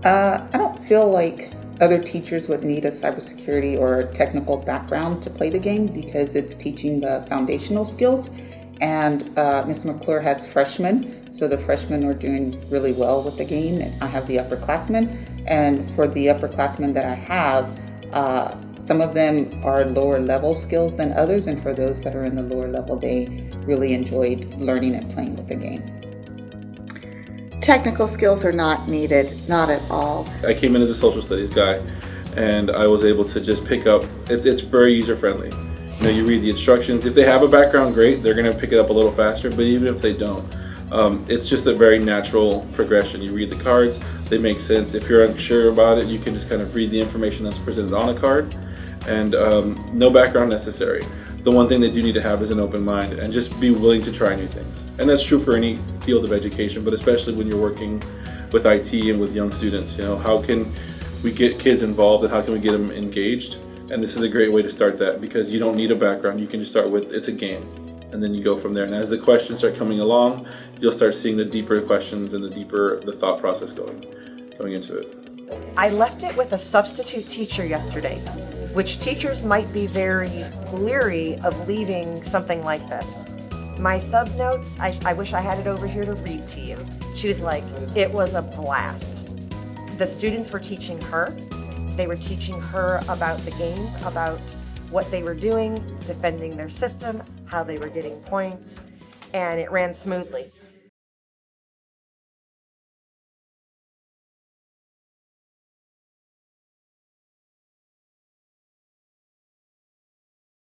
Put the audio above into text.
I don't feel like other teachers would need a cybersecurity or a technical background to play the game because it's teaching the foundational skills. And Ms. McClure has freshmen, so the freshmen are doing really well with the game. And I have the upperclassmen, and for the upperclassmen that I have, some of them are lower level skills than others, and for those that are in the lower level, they really enjoyed learning and playing with the game. Technical skills are not needed, not at all. I came in as a social studies guy, and I was able to just pick up, it's very user friendly. You know, you read the instructions. If they have a background, great, they're going to pick it up a little faster, but even if they don't, it's just a very natural progression. You read the cards, they make sense. If you're unsure about it, you can just kind of read the information that's presented on a card, and no background necessary. The one thing they do need to have is an open mind and just be willing to try new things. And that's true for any field of education, but especially when you're working with IT and with young students. You know, how can we get kids involved and how can we get them engaged? And this is a great way to start that because you don't need a background. You can just start with, it's a game, and then you go from there. And as the questions start coming along, you'll start seeing the deeper questions and the thought process going into it. I left it with a substitute teacher yesterday, which teachers might be very leery of leaving something like this. My sub notes, I wish I had it over here to read to you. She was like, it was a blast. The students were teaching her. They were teaching her about the game, about what they were doing, defending their system, how they were getting points, and it ran smoothly.